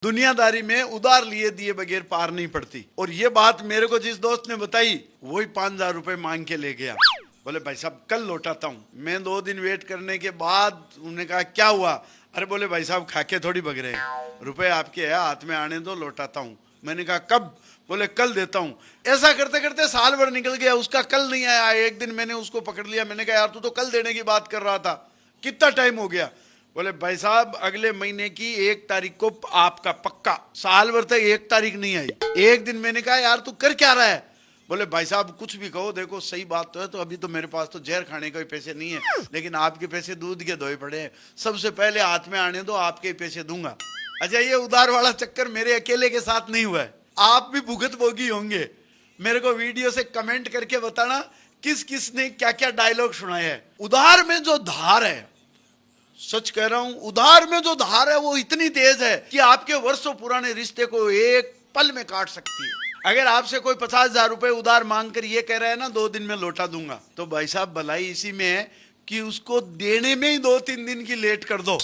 दुनियादारी में उधार लिए दिए बगैर पार नहीं पड़ती। और ये बात मेरे को जिस दोस्त ने बताई वही 5,000 रुपए मांग के ले गया। बोले भाई साहब कल लौटाता हूँ। मैं 2 दिन वेट करने के बाद उन्होंने कहा क्या हुआ? अरे बोले भाई साहब खाके थोड़ी भग रहे हैं, रुपए आपके है, हाथ में आने दो, लौटाता हूँ। मैंने कहा कब? बोले कल देता हूँ। ऐसा करते करते साल भर निकल गया, उसका कल नहीं आया। एक दिन मैंने उसको पकड़ लिया, मैंने कहा यार तू तो कल देने की बात कर रहा था, कितना टाइम हो गया? बोले भाई साहब अगले महीने की 1 तारीख को आपका पक्का। साल भर तक 1 तारीख नहीं आई। एक दिन मैंने कहा यार तू कर क्या रहा है? बोले भाई साहब कुछ भी कहो, देखो सही बात तो है, तो अभी तो मेरे पास तो जहर खाने के पैसे नहीं है, लेकिन आपके पैसे दूध के धोए पड़े हैं, सबसे पहले हाथ में आने दो, आपके ही पैसे दूंगा। अच्छा ये उधार वाला चक्कर मेरे अकेले के साथ नहीं हुआ है, आप भी भुगतभोगी होंगे। मेरे को वीडियो से कमेंट करके बताना किस किस ने क्या क्या डायलॉग सुनाया है। उधार में जो धार है, सच कह रहा हूं, उधार में जो धार है वो इतनी तेज है कि आपके वर्षों पुराने रिश्ते को एक पल में काट सकती है। अगर आपसे कोई 50,000 रुपए उधार मांग कर ये कह रहा है ना 2 दिन में लौटा दूंगा, तो भाई साहब भलाई इसी में है कि उसको देने में ही 2-3 दिन की लेट कर दो।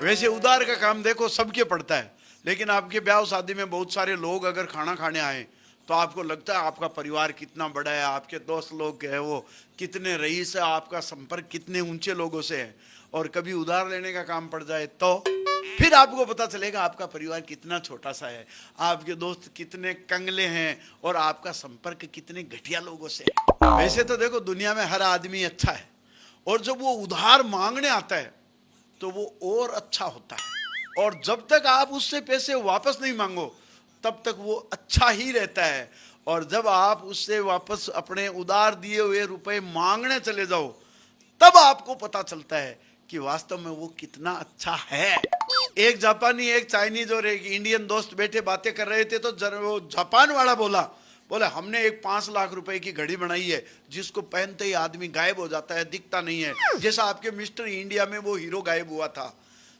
वैसे उधार का काम देखो सबके पड़ता है, लेकिन आपके ब्याह शादी में बहुत सारे लोग अगर खाना खाने आए तो आपको लगता है आपका परिवार कितना बड़ा है, आपके दोस्त लोग है वो कितने रईस है, आपका संपर्क कितने ऊंचे लोगों से है, और कभी उधार लेने का काम पड़ जाए तो फिर आपको पता चलेगा आपका परिवार कितना छोटा सा है, आपके दोस्त कितने कंगले हैं, और आपका संपर्क कितने घटिया लोगों से है। वैसे तो देखो दुनिया में हर आदमी अच्छा है, और जब वो उधार मांगने आता है तो वो और अच्छा होता है, और जब तक आप उससे पैसे वापस नहीं मांगो तब तक वो अच्छा ही रहता है। और जब आप उससे वापस अपने उधार दिए हुए रुपए मांगने चले जाओ तब आपको पता चलता है कि वास्तव में वो कितना अच्छा है। एक जापानी, एक चाइनीज और एक इंडियन दोस्त बैठे बातें कर रहे थे, तो वो जापान वाला बोले हमने एक 5 लाख रुपए की घड़ी बनाई है जिसको पहनते ही आदमी गायब हो जाता है, दिखता नहीं है, जैसा आपके मिस्टर इंडिया में वो हीरो गायब हुआ था।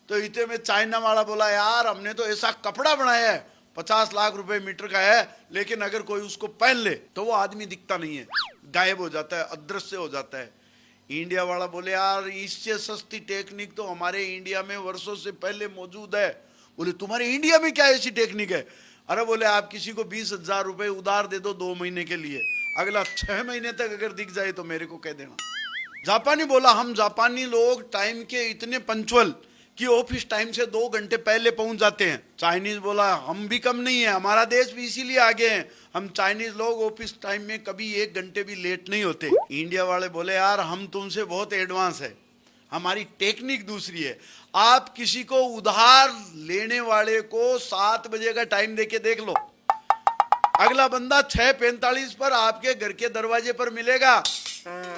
तो इतने में चाइना वाला बोला यार हमने तो ऐसा कपड़ा बनाया है 50 लाख रुपए मीटर का है, लेकिन अगर कोई उसको पहन ले तो वो आदमी दिखता नहीं है, गायब हो जाता है, अदृश्य हो जाता है। इंडिया वाला बोले यार इससे सस्ती टेक्निक तो हमारे इंडिया में वर्षों से पहले मौजूद है। बोले तुम्हारे इंडिया में क्या ऐसी टेक्निक है? अरे बोले आप किसी को 20,000 रुपए उधार दे दो 2 महीने के लिए, अगला 6 महीने तक अगर दिख जाए तो मेरे को कह देना। जापानी बोला हम जापानी लोग टाइम के इतने पंचुअल कि ऑफिस टाइम से 2 घंटे पहले पहुंच जाते हैं। चाइनीज बोला हम भी कम नहीं है, हमारा देश भी इसीलिए आगे है, हम चाइनीज लोग ऑफिस टाइम में कभी 1 घंटे भी लेट नहीं होते। इंडिया वाले बोले यार हम तुमसे बहुत एडवांस है, हमारी टेक्निक दूसरी है। आप किसी को उधार लेने वाले को 7 बजे का टाइम देके देख लो, अगला बंदा 6:45 पर आपके घर के दरवाजे पर मिलेगा,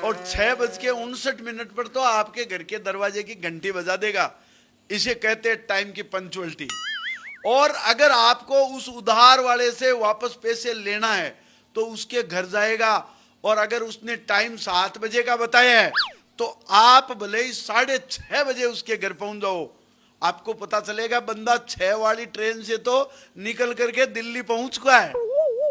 और 6:59 पर तो आपके घर के दरवाजे की घंटी बजा देगा। इसे कहते हैं टाइम की पंचुअलिटी। और अगर आपको उस उधार वाले से वापस पैसे लेना है तो उसके घर जाएगा, और अगर उसने टाइम 7 बजे का बताया है तो आप भले ही 6:30 बजे उसके घर पहुंच जाओ, आपको पता चलेगा बंदा 6 वाली ट्रेन से तो निकल करके दिल्ली पहुंच गया है।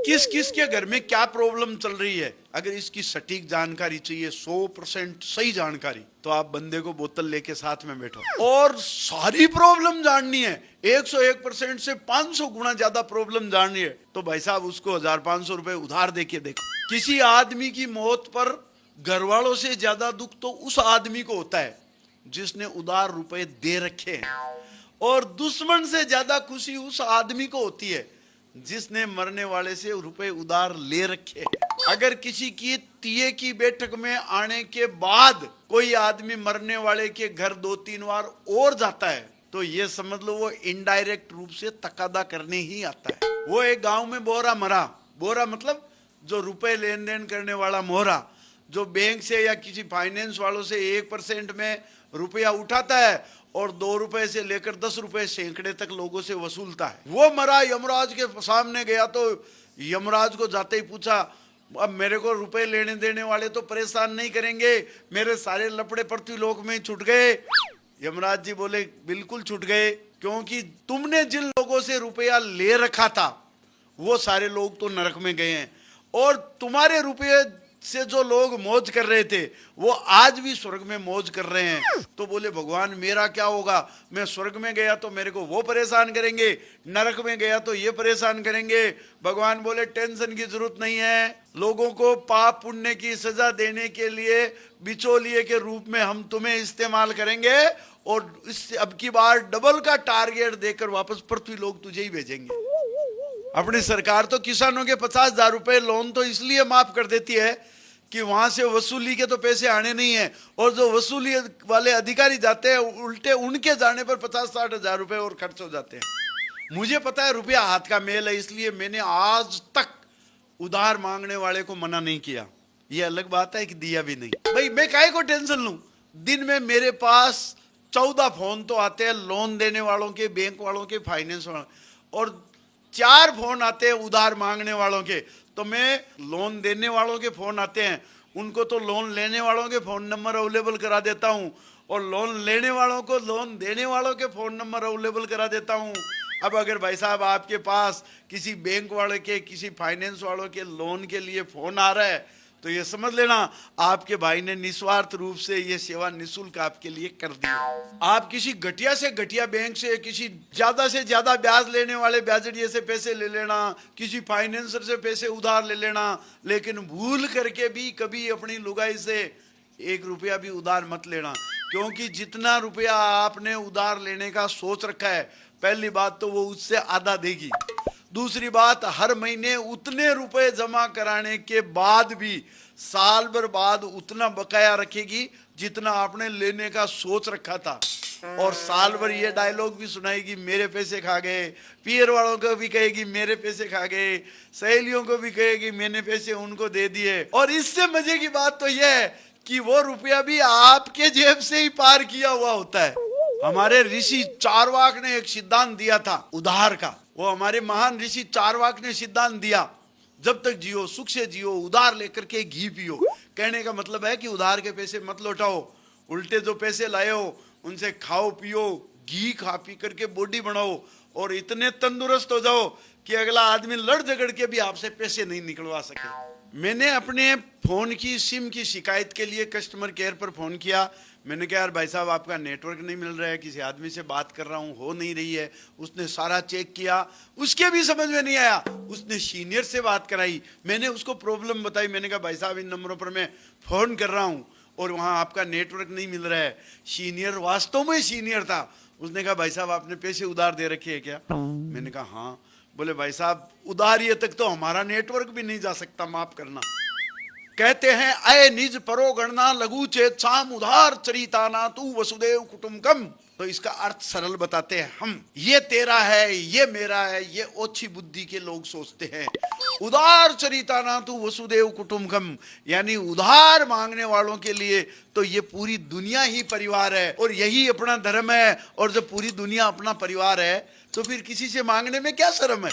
किस किस के घर में क्या प्रॉब्लम चल रही है, अगर इसकी सटीक जानकारी चाहिए, 100% सही जानकारी, तो आप बंदे को बोतल लेके साथ में बैठो। और सारी प्रॉब्लम जाननी है, 101% से 500 गुना ज्यादा प्रॉब्लम जाननी है, तो भाई साहब उसको 1,500 रुपए उधार देके देखो। किसी आदमी की मौत पर घर वालों से ज्यादा दुख तो उस आदमी को होता है जिसने उधार रुपए दे रखे हैं, और दुश्मन से ज्यादा खुशी उस आदमी को होती है जिसने मरने वाले से रुपए उधार ले रखे। अगर किसी की तिये की बैठक में आने के बाद कोई आदमी मरने वाले के घर 2-3 बार और जाता है तो ये समझ लो वो इनडायरेक्ट रूप से तकादा करने ही आता है। वो एक गांव में बोरा मरा, बोरा मतलब जो रुपए लेन देन करने वाला मोहरा, जो बैंक से या किसी फाइनेंस वालों से 1% में रुपया उठाता है और 2 रुपए से लेकर 10 रुपए सैकड़े तक लोगों से वसूलता है, वो मरा। यमराज के सामने गया तो यमराज को जाते ही पूछा अब मेरे को रुपए लेने देने वाले तो परेशान नहीं करेंगे, मेरे सारे लफड़े पृथ्वीलोक में छूट गए। यमराज जी बोले बिल्कुल छूट गए, क्योंकि तुमने जिन लोगों से रुपया ले रखा था वो सारे लोग तो नरक में गए हैं, और तुम्हारे रुपये से जो लोग मौज कर रहे थे वो आज भी स्वर्ग में मौज कर रहे हैं। तो बोले भगवान मेरा क्या होगा, मैं स्वर्ग में गया तो मेरे को वो परेशान करेंगे, नरक में गया तो ये परेशान करेंगे। भगवान बोले टेंशन की जरूरत नहीं है, लोगों को पाप पुण्य की सजा देने के लिए बिचौलिए के रूप में हम तुम्हें इस्तेमाल करेंगे और इससे अब की बार डबल का टारगेट देकर वापस पृथ्वी लोग तुझे ही भेजेंगे। अपनी सरकार तो किसानों के 50,000 रुपए लोन तो इसलिए माफ कर देती है कि वहां से वसूली के तो पैसे आने नहीं है, और जो वसूली वाले अधिकारी जाते हैं उल्टे उनके जाने पर 50-60 हजार रुपए और खर्च हो जाते हैं। मुझे पता है रुपया हाथ का मेल है, इसलिए मैंने आज तक उधार मांगने वाले को मना नहीं किया। ये अलग बात है कि दिया भी नहीं। भाई मैं काहे को टेंशन लूं, दिन में मेरे पास 14 फोन तो आते हैं लोन देने वालों के, बैंक वालों के, फाइनेंस वालों, और 4 फोन आते हैं उधार मांगने वालों के। तो मैं लोन देने वालों के फोन आते हैं उनको तो लोन लेने वालों के फोन नंबर अवेलेबल करा देता हूं, और लोन लेने वालों को लोन देने वालों के फोन नंबर अवेलेबल करा देता हूं। अब अगर भाई साहब आपके पास किसी बैंक वाले के, किसी फाइनेंस वालों के लोन के लिए फोन आ रहा है तो ये समझ लेना आपके भाई ने निस्वार्थ रूप से ये सेवा निःशुल्क आपके लिए कर दी। आप किसी घटिया से घटिया बैंक से, किसी ज्यादा से ज्यादा ब्याज लेने वाले ब्याजड़िए से पैसे ले लेना, किसी फाइनेंसर से पैसे उधार ले लेना, लेकिन भूल करके भी कभी अपनी लुगाई से 1 रुपया भी उधार मत लेना, क्योंकि जितना रुपया आपने उधार लेने का सोच रखा है, पहली बात तो वो उससे आधा देगी, दूसरी बात हर महीने उतने रुपए जमा कराने के बाद भी साल भर बाद उतना बकाया रखेगी जितना आपने लेने का सोच रखा था, और साल भर ये डायलॉग भी सुनाएगी मेरे पैसे खा गए, पियर वालों को भी कहेगी मेरे पैसे खा गए, सहेलियों को भी कहेगी मैंने पैसे उनको दे दिए। और इससे मजे की बात तो यह है कि वो रुपया भी आपके जेब से ही पार किया हुआ होता है। हमारे ऋषि चारवाक ने एक सिद्धांत दिया था उधार का, वो हमारे महान ऋषि चारवाक ने सिद्धांत दिया, जब तक जियो सुख से जियो, उधार लेकर के घी पियो। कहने का मतलब है कि उधार के पैसे मत लौटाओ, उल्टे जो पैसे लाए हो उनसे खाओ पियो, घी खा पी करके बॉडी बनाओ, और इतने तंदुरुस्त हो जाओ कि अगला आदमी लड़ झगड़ के भी आपसे पैसे नहीं निकलवा सके। मैंने अपने फोन की सिम की शिकायत के लिए कस्टमर केयर पर फोन किया। मैंने कहा यार भाई साहब आपका नेटवर्क नहीं मिल रहा है, किसी आदमी से बात कर रहा हूँ हो नहीं रही है। उसने सारा चेक किया, उसके भी समझ में नहीं आया, उसने सीनियर से बात कराई, मैंने उसको प्रॉब्लम बताई। मैंने कहा भाई साहब इन नंबरों पर मैं फोन कर रहा हूँ और वहाँ आपका नेटवर्क नहीं मिल रहा है। सीनियर वास्तव में सीनियर था, उसने कहा भाई साहब आपने पैसे उधार दे रखे है क्या? मैंने कहा हाँ। बोले भाई साहब उधार ये तक तो हमारा नेटवर्क भी नहीं जा सकता, माफ करना। कहते हैं अय निज परो गणना लघु चेत साम उधार चरिताना तू वसुदेव कुटुंबकम। तो इसका अर्थ सरल बताते हैं हम, ये तेरा है ये मेरा है, ये ओछी बुद्धि के लोग सोचते हैं। उधार चरिताना तू वसुदेव कुटुंबकम, यानी उधार मांगने वालों के लिए तो ये पूरी दुनिया ही परिवार है और यही अपना धर्म है। और जब पूरी दुनिया अपना परिवार है तो फिर किसी से मांगने में क्या शर्म है।